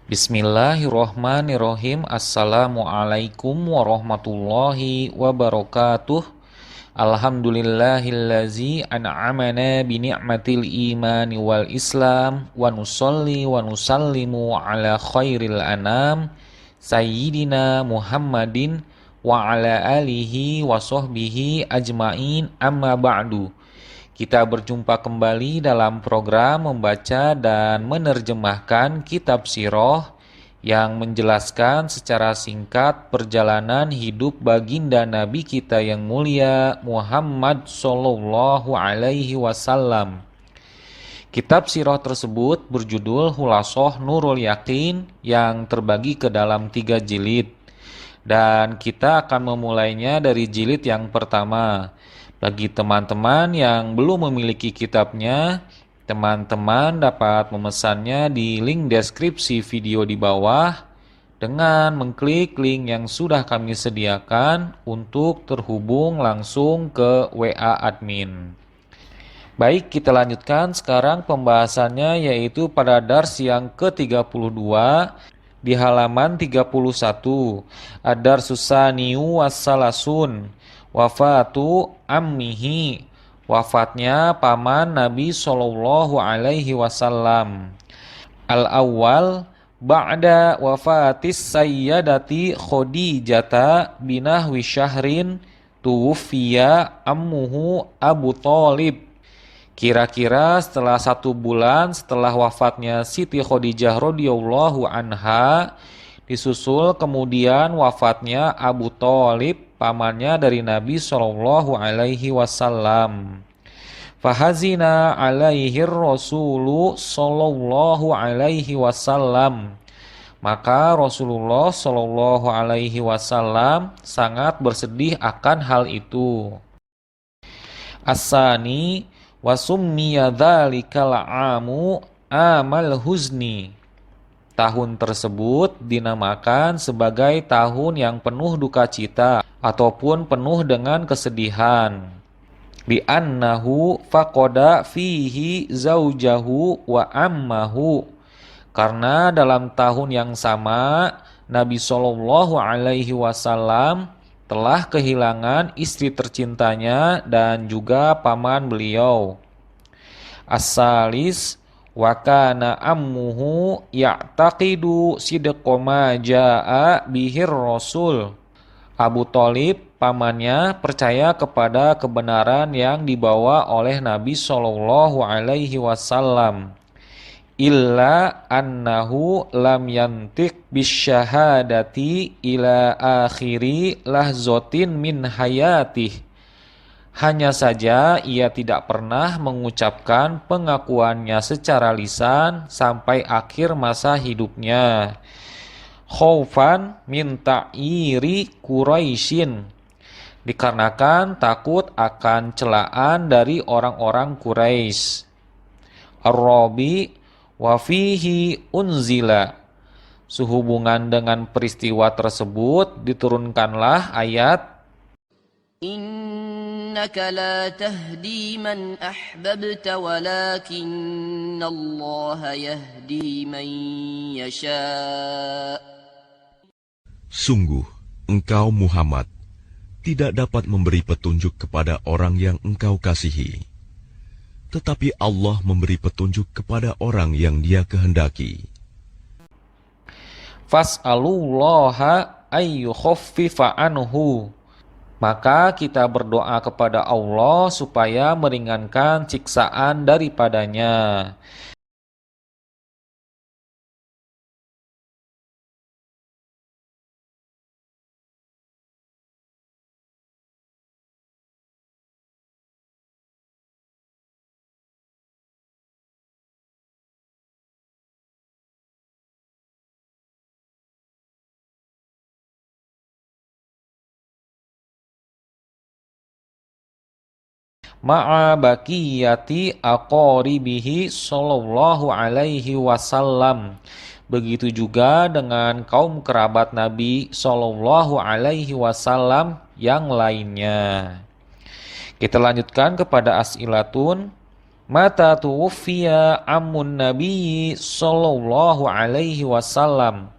Bismillahirrohmanirrohim. Assalamualaikum warahmatullahi wabarakatuh. Alhamdulillahillazi an'amana bini'matil imani wal islam wa nusalli wa nusallimu ala khairil anam Sayyidina Muhammadin wa ala alihi wa sahbihi ajmain, amma ba'du. Kita berjumpa kembali dalam program membaca dan menerjemahkan kitab Sirah yang menjelaskan secara singkat perjalanan hidup baginda Nabi kita yang mulia Muhammad Sallallahu Alaihi Wasallam. Kitab Sirah tersebut berjudul Khulasoh Nurul Yakin yang terbagi ke dalam 3 jilid. Dan kita akan memulainya dari jilid yang pertama. Bagi teman-teman yang belum memiliki kitabnya, teman-teman dapat memesannya di link deskripsi video di bawah dengan mengklik link yang sudah kami sediakan untuk terhubung langsung ke WA admin. Baik, kita lanjutkan sekarang pembahasannya, yaitu pada dars yang ke-32 di halaman 31. Ad-darsus tsaniyu wassalasun. Wafatu ammihi, wafatnya paman Nabi Shallallahu Alaihi Wasallam. Al-awwal ba'da wafatis sayyadati Khadijata binahwi syahrin tuwfiya ammuhu Abu Thalib. Kira-kira setelah 1 bulan setelah wafatnya Siti Khadijah radhiyallahu anha, disusul kemudian wafatnya Abu Thalib, pamannya dari Nabi Shallallahu Alaihi Wasallam. Fahazina alaihi Rasulu Shallallahu Alaihi Wasallam. Maka Rasulullah Shallallahu Alaihi Wasallam sangat bersedih akan hal itu. As-sani wasummiya dzalikal amu amal huzni. Tahun tersebut dinamakan sebagai tahun yang penuh duka cita ataupun penuh dengan kesedihan. Bi annahu faqada fihi zaujahu wa ammahu. Karena dalam tahun yang sama Nabi Shallallahu Alaihi Wasallam telah kehilangan istri tercintanya dan juga paman beliau. As-salis wa kana ammuhu ya'taqidu sidqa ma jaa'a bihir rasul. Abu Thalib, pamannya, percaya kepada kebenaran yang dibawa oleh Nabi Shallallahu Alaihi Wasallam. Illa annahu lam yantiq bisyahadati ila akhiri lahzotin min hayatih. Hanya saja ia tidak pernah mengucapkan pengakuannya secara lisan sampai akhir masa hidupnya. Khaufan min ta'iri Quraisyin, dikarenakan takut akan celaan dari orang-orang Quraisy. Ar-Rabi wa fihi unzila. Sehubungan dengan peristiwa tersebut diturunkanlah ayat Innaka la tahdi man ahbabta walakinallaha yahdi man yasha. Sungguh, engkau Muhammad tidak dapat memberi petunjuk kepada orang yang engkau kasihi. Tetapi Allah memberi petunjuk kepada orang yang Dia kehendaki. Fas'alullaha ayyukhaffifa anhu. Maka kita berdoa kepada Allah supaya meringankan siksaan daripadanya. Ma'a baqiyati aqaribihi sallallahu alaihi wasallam. Begitu juga dengan kaum kerabat Nabi sallallahu alaihi wasallam yang lainnya. Kita lanjutkan kepada as'ilatun. Mata tuwfiya ammun Nabi sallallahu alaihi wasallam.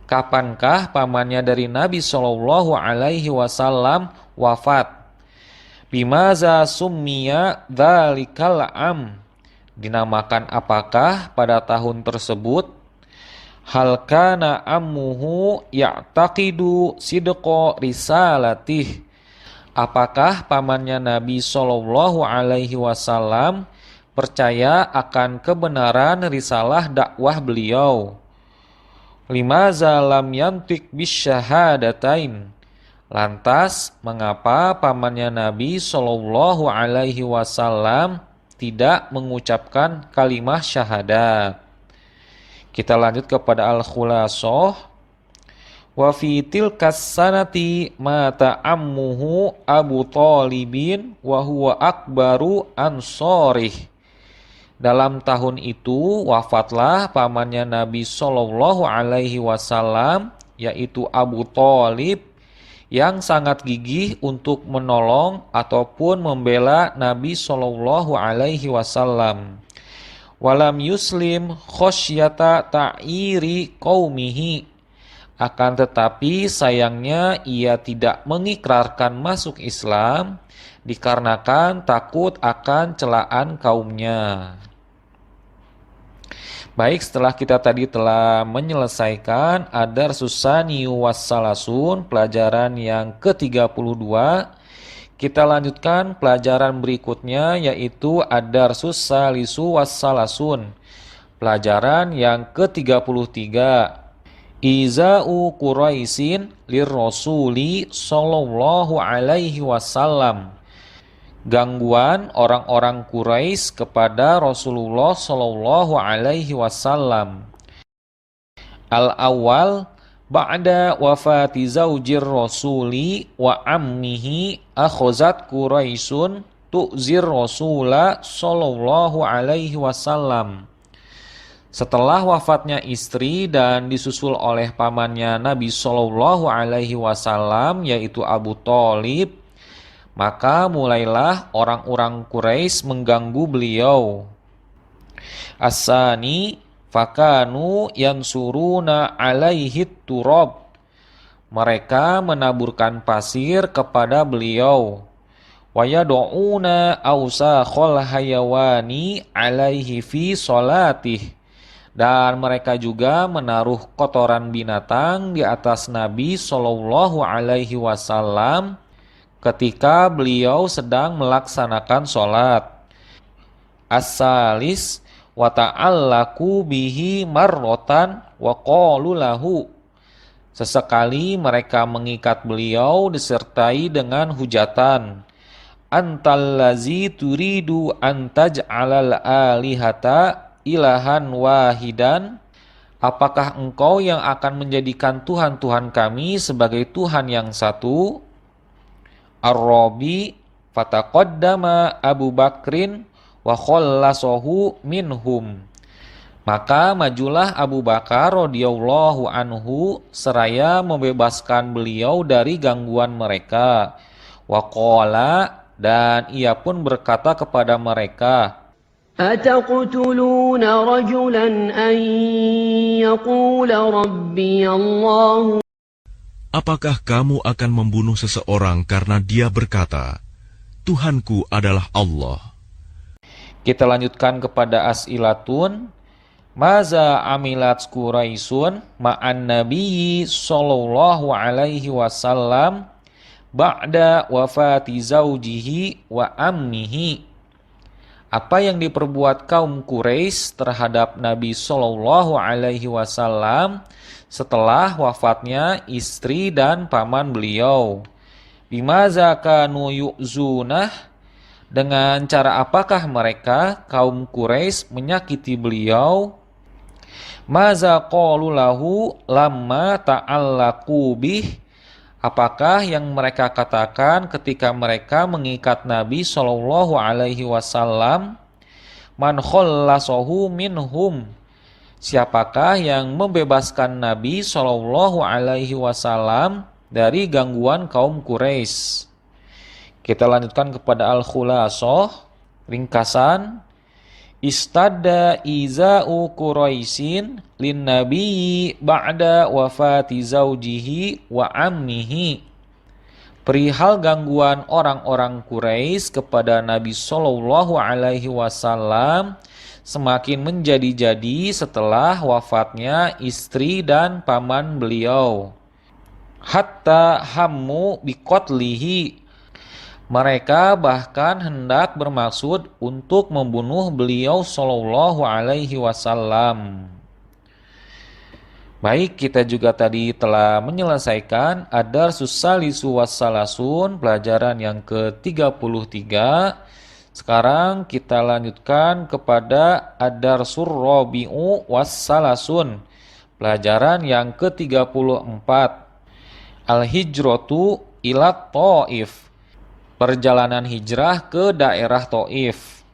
Kapankah pamannya dari Nabi sallallahu alaihi wasallam wafat? Bimaza summiya dzalikal am. Dinamakan apakah pada tahun tersebut? Hal kana ammuhu ya'taqidu sidqa risalatih. Apakah pamannya Nabi sallallahu alaihi wasallam percaya akan kebenaran risalah dakwah beliau? Limaza lam yantik bisyahadatain. Lantas, mengapa pamannya Nabi sallallahu alaihi wasallam tidak mengucapkan kalimah syahadat? Kita lanjut kepada al-khulasoh. Wa fi tilkas sanati mata ammuhu Abu Thalibin wa huwa akbaru ansorih. Dalam tahun itu wafatlah pamannya Nabi sallallahu alaihi wasallam, yaitu Abu Thalib, yang sangat gigih untuk menolong ataupun membela Nabi sallallahu alaihi wasallam. Walam yuslim khosyata ta'iri qaumihi. Akan tetapi sayangnya ia tidak mengikrarkan masuk Islam dikarenakan takut akan celaan kaumnya. Baik, setelah kita tadi telah menyelesaikan Ad-Darsus Tsani was-Salasun, pelajaran yang ke-32, kita lanjutkan pelajaran berikutnya yaitu Ad-Darsus Tsalisu was-Salasun, pelajaran yang ke-33. Iza'u Quraisyin lirrasuli sallallahu alaihi wasallam. Gangguan orang-orang Quraisy kepada Rasulullah sallallahu alaihi wasallam. Al-awwal, ba'da wafati zaujir rasuli wa ammihi akhazat Quraisyun tu'zir rasula sallallahu alaihi wasallam. Setelah wafatnya istri dan disusul oleh pamannya Nabi sallallahu alaihi wasallam yaitu Abu Thalib, maka mulailah orang-orang Quraisy mengganggu beliau. As-sani fakanu yansuruna alaihi turab. Mereka menaburkan pasir kepada beliau. Wa yad'una awsakhal hayawani alaihi fi salatih. Dan mereka juga menaruh kotoran binatang di atas Nabi sallallahu alaihi wasallam ketika beliau sedang melaksanakan sholat. As-salis wa ta'allaku bihi marrotan wa qalu lahu. Sesekali mereka mengikat beliau disertai dengan hujatan. Antal lazi turidu an taj'alal alihata ilahan wahidan. Apakah engkau yang akan menjadikan Tuhan-Tuhan kami sebagai Tuhan yang satu? Ar-Rabi fataqaddama Abu Bakrin wa khallasahu minhum. Maka majulah Abu Bakar radhiyallahu anhu seraya membebaskan beliau dari gangguan mereka. Wa qala, dan ia pun berkata kepada mereka, أتقتلون رجلا أن يقول ربي الله. Apakah kamu akan membunuh seseorang karena dia berkata, Tuhanku adalah Allah? Kita lanjutkan kepada as'ilatun. Maza amilat Quraisyun ma'an nabiyyi sallallahu alaihi wasallam ba'da wafati zaujihi wa ammihi. Apa yang diperbuat kaum Quraisy terhadap Nabi sallallahu alaihi wasallam setelah wafatnya istri dan paman beliau? Bimaza kanu yu'zunah. Dengan cara apakah mereka kaum Quraisy menyakiti beliau? Maza qalu lahu lamma ta'allaqu bih. Apakah yang mereka katakan ketika mereka mengikat Nabi sallallahu alaihi wasallam? Man khallasahu minhum. Siapakah yang membebaskan Nabi sallallahu alaihi wasallam dari gangguan kaum Quraisy? Kita lanjutkan kepada al-khulasoh, ringkasan. Istada iza'u Quraisyin lin nabiyyi ba'da wafati zaujihi wa ammihi. Perihal gangguan orang-orang Quraisy kepada Nabi Shallallahu Alaihi Wasallam semakin menjadi-jadi setelah wafatnya istri dan paman beliau. Hatta hammu biqatlihi. Mereka bahkan hendak bermaksud untuk membunuh beliau Shallallahu Alaihi Wasallam. Baik, kita juga tadi telah menyelesaikan Ad-Darsus Salisu Wassalasun, pelajaran yang ke-33. Sekarang kita lanjutkan kepada Ad-Darsur Rabi'u Wassalasun, pelajaran yang ke-34. Al-Hijratu ila Taif, perjalanan hijrah ke daerah Taif.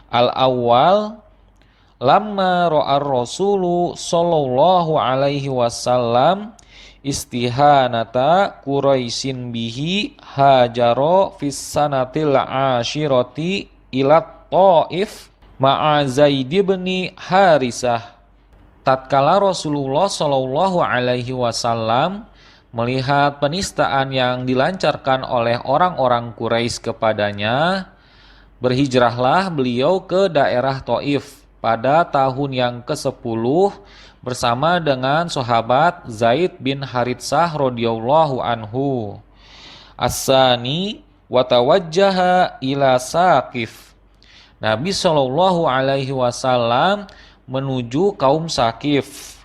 Al-awwal, lamma ra'ar rasulu sallallahu alaihi wasallam istihanata Quraisyin bihi hajaro fis sanatil ashirati ila Taif ma'a Zaid bin Harisah. Tatkala Rasulullah sallallahu alaihi wasallam melihat penistaan yang dilancarkan oleh orang-orang Quraisy kepadanya, berhijrahlah beliau ke daerah Taif pada tahun yang ke-10 bersama dengan sahabat Zaid bin Haritsah radhiyallahu anhu. As-sani wa tawajjaha ila Saqif. Nabi Shallallahu alaihi wasallam menuju kaum Saqif.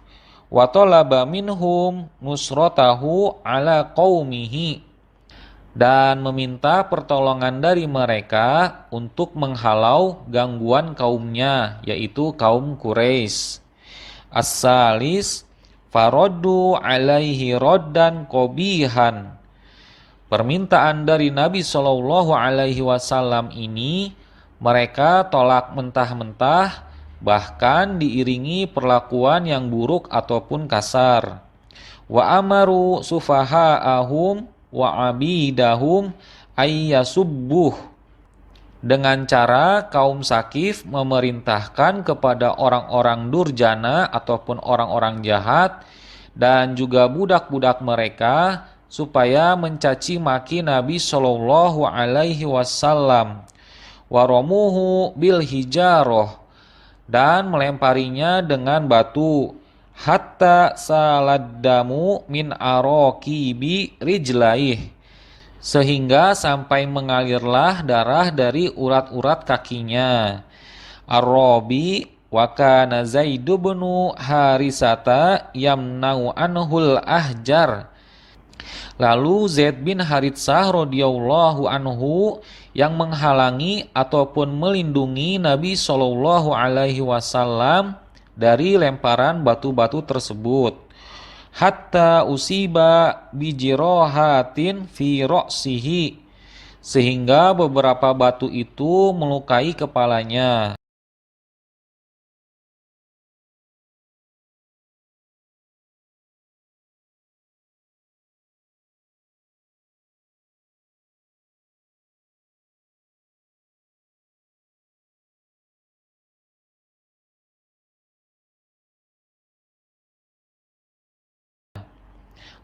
Wa talaba minhum nusratahu ala qaumihi, dan meminta pertolongan dari mereka untuk menghalau gangguan kaumnya, yaitu kaum Quraisy. As-salis faraddu alaihi raddan qabihan. Permintaan dari Nabi Shallallahu alaihi wasallam ini mereka tolak mentah-mentah, bahkan diiringi perlakuan yang buruk ataupun kasar. Wa amaru sufaha'ahum wa abidahum ayyasubbuh, dengan cara kaum Saqif memerintahkan kepada orang-orang durjana ataupun orang-orang jahat dan juga budak-budak mereka supaya mencaci maki Nabi Shallallahu alaihi wasallam, waramuhu bil hijaroh, dan melemparinya dengan batu, hatta saladdamu min arokibi rijlaih, sehingga sampai mengalirlah darah dari urat-urat kakinya. Ar-Rabi wa kana Zaid bin Harisata yamna'u anhul ahjar. Lalu Zaid bin Haritsah radhiyallahu anhu yang menghalangi ataupun melindungi Nabi Shallallahu alaihi wasallam dari lemparan batu-batu tersebut. Hatta usiba bijirohatin fi ra'sihi, sehingga beberapa batu itu melukai kepalanya.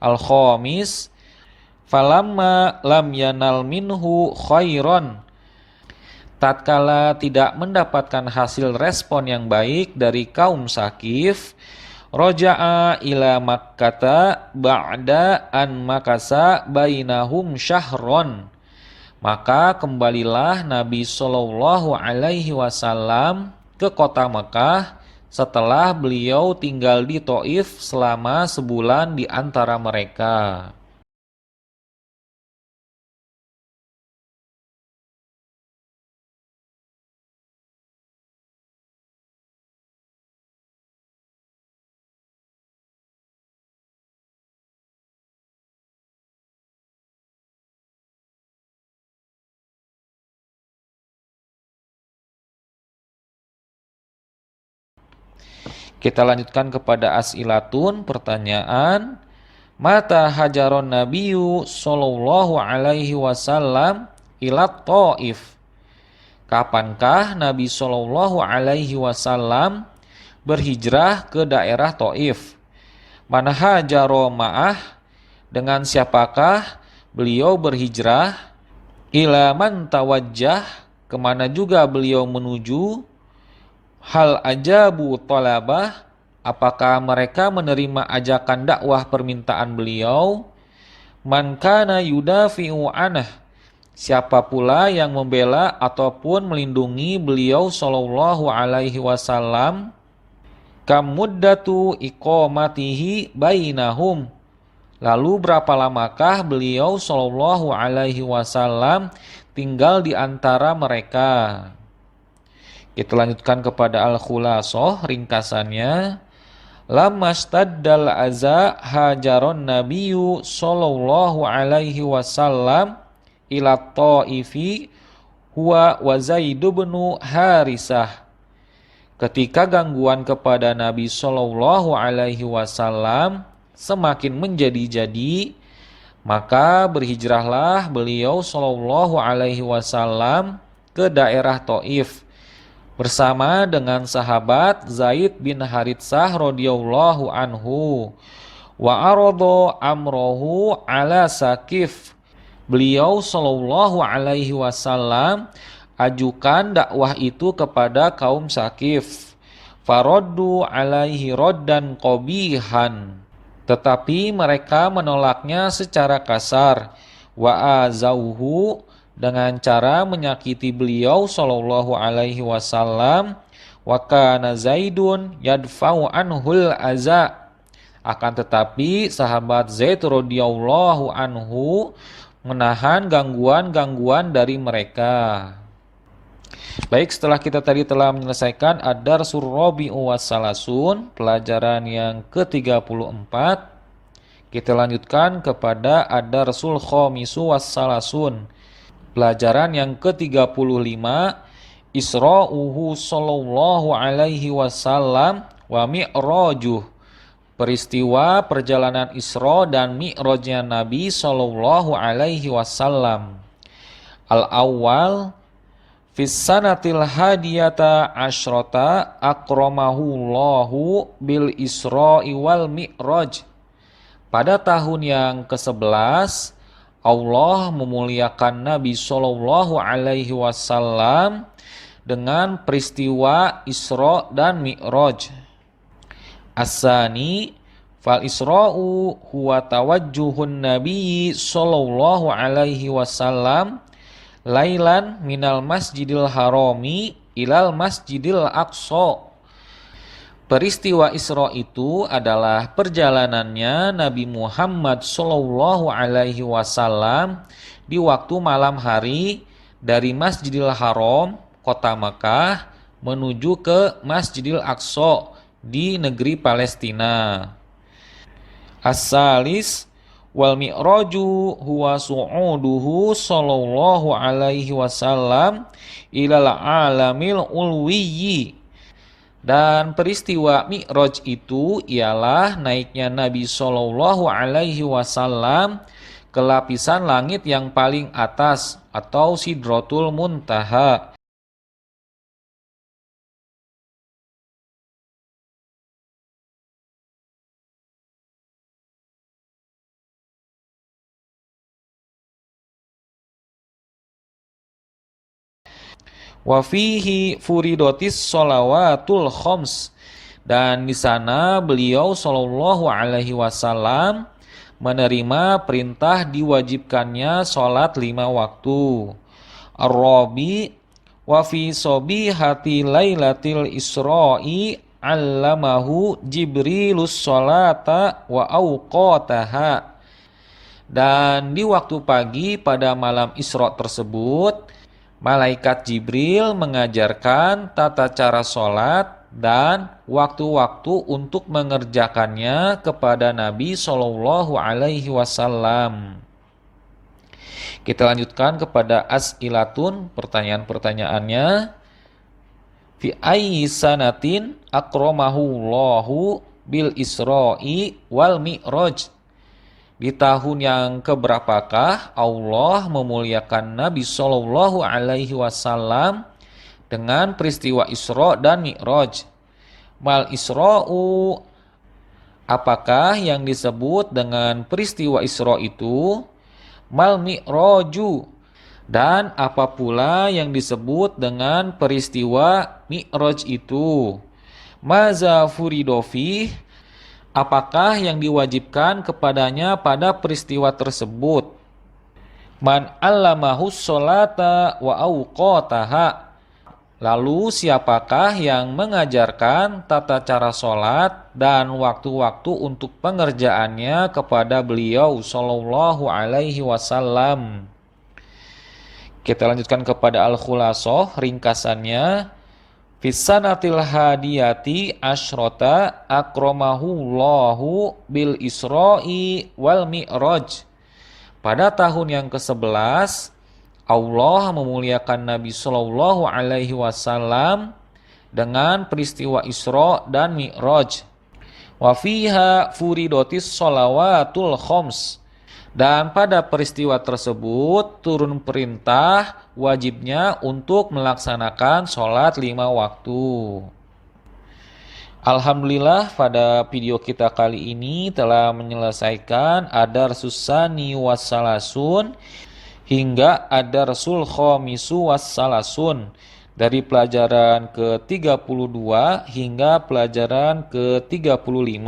Al-Khamis, falamma lam yanal minhu khairon. Tatkala tidak mendapatkan hasil respon yang baik dari kaum Saqif, roja'a ila Makkata ba'da an makasa bainahum syahron. Maka kembalilah Nabi Shallallahu alaihi wasallam ke kota Makkah setelah beliau tinggal di Taif selama sebulan di antara mereka. Kita lanjutkan kepada as'ilatun, pertanyaan. Mata hajaron Nabiyyu sallallahu alaihi wasallam ila Taif. Kapankah Nabi sallallahu alaihi wasallam berhijrah ke daerah Taif? Man hajaro ma'ah, dengan siapakah beliau berhijrah? Ila man tawajjah, kemana juga beliau menuju? Hal ajabu talabah, apakah mereka menerima ajakan dakwah permintaan beliau? Man kana yudafi'u anah, siapa pula yang membela ataupun melindungi beliau sallallahu alaihi wasallam? Kam muddatu iqamatihi bainahum, lalu berapa lamakah beliau sallallahu alaihi wasallam tinggal di antara mereka? Kita lanjutkan kepada al-khulasoh, ringkasannya. Lamastaddal aza hajaron Nabiyyu sallallahu alaihi wasallam ila Taifi huwa wa Zaid bin Harisah. Ketika gangguan kepada Nabi sallallahu alaihi wasallam semakin menjadi-jadi, maka berhijrahlah beliau sallallahu alaihi wasallam ke daerah Taif bersama dengan sahabat Zaid bin Haritsah radhiyallahu anhu. Wa arada amrohu ala Sakif. Beliau sallallahu alaihi wasallam ajukan dakwah itu kepada kaum Sakif. Faraddu alaihi raddan qabihan. Tetapi mereka menolaknya secara kasar. Wa azauhu, dengan cara menyakiti beliau sallallahu alaihi wasallam. Wa kana Zaidun yadfa'u anhul aza, akan tetapi sahabat Zaid radhiyallahu anhu menahan gangguan-gangguan dari mereka. Baik, setelah kita tadi telah menyelesaikan ad-darsul rabi'u wassalasun, pelajaran yang ke-34, kita lanjutkan kepada ad-darsul khamisu wassalasun, pelajaran yang ke-35, Isra'uhu sallallahu alaihi wasallam wa mi'rajuh, peristiwa perjalanan Isra dan Mi'rajnya Nabi sallallahu alaihi wasallam. Al-awwal, fis sanatil hadiyata asyrata akramahullahu bil Isra'i wal Mi'raj. Pada tahun yang ke-11, Allah memuliakan Nabi sallallahu alaihi wasallam dengan peristiwa Isra dan Mi'raj. As-sani, fal Isra'u huwa tawajjuhun Nabi sallallahu alaihi wasallam lailan minal masjidil harami ilal masjidil aqsa. Peristiwa Isra itu adalah perjalanannya Nabi Muhammad sallallahu alaihi wasallam di waktu malam hari dari Masjidil Haram, kota Makkah, menuju ke Masjidil Aqsa di negeri Palestina. As-salis, wal mi'raju huwa su'uduhu sallallahu alaihi wasallam ilal alamil ulwiyyi. Dan peristiwa Mi'raj itu ialah naiknya Nabi sallallahu alaihi wasallam ke lapisan langit yang paling atas atau Sidratul Muntaha. Wa fihi furidotis sholawatul khoms, dan di sana beliau sallallahu alaihi wasallam menerima perintah diwajibkannya sholat 5 waktu. Ar-rabi, wa fi sobihati lailatil Isra'i allamahu Jibrilus sholata wa awqataha. Dan di waktu pagi pada malam Isra tersebut, Malaikat Jibril mengajarkan tata cara sholat dan waktu-waktu untuk mengerjakannya kepada Nabi sallallahu alaihi wasallam. Kita lanjutkan kepada as'ilatun, pertanyaan-pertanyaannya. Fi ayyi sanatin akramahullahu bil Isra'i wal Mi'raj. Di tahun yang keberapakah Allah memuliakan Nabi Shallallahu Alaihi Wasallam dengan peristiwa Isra dan Mi'raj? Mal Isra'u, apakah yang disebut dengan peristiwa Isra itu? Mal Mi'raju, dan apa pula yang disebut dengan peristiwa Mi'raj itu? Maza furidofi, apakah yang diwajibkan kepadanya pada peristiwa tersebut? Man allamahus sholata wa awqataha, lalu siapakah yang mengajarkan tata cara sholat dan waktu-waktu untuk pengerjaannya kepada beliau Shallallahu Alaihi Wasallam? Kita lanjutkan kepada Al-Khulasoh, ringkasannya. Fisanatil hadiyati asyrota akramahullahu bil Isra'i wal Mi'raj. Pada tahun yang ke-11, Allah memuliakan Nabi Shallallahu Alaihi Wasallam dengan peristiwa Isra dan Mi'raj. Wa fiha furidotis sholawatul khoms, dan pada peristiwa tersebut turun perintah wajibnya untuk melaksanakan sholat 5 waktu. Alhamdulillah, pada video kita kali ini telah menyelesaikan Adar Susani Wassalasun hingga Adar Sul Khomisu Wassalasun, dari pelajaran ke-32 hingga pelajaran ke-35.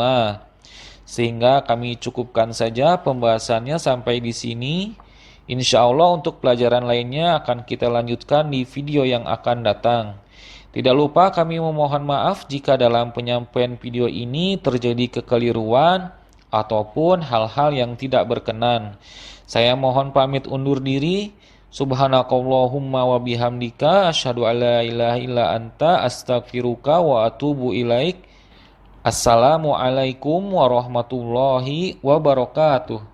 Sehingga kami cukupkan saja pembahasannya sampai di sini. Insya Allah untuk pelajaran lainnya akan kita lanjutkan di video yang akan datang. Tidak lupa kami memohon maaf jika dalam penyampaian video ini terjadi kekeliruan ataupun hal-hal yang tidak berkenan. Saya mohon pamit undur diri. Subhanakallahumma wa bihamdika asyhadu alla ilaha illa anta astaghfiruka wa atubu ilaik. Assalamualaikum warahmatullahi wabarakatuh.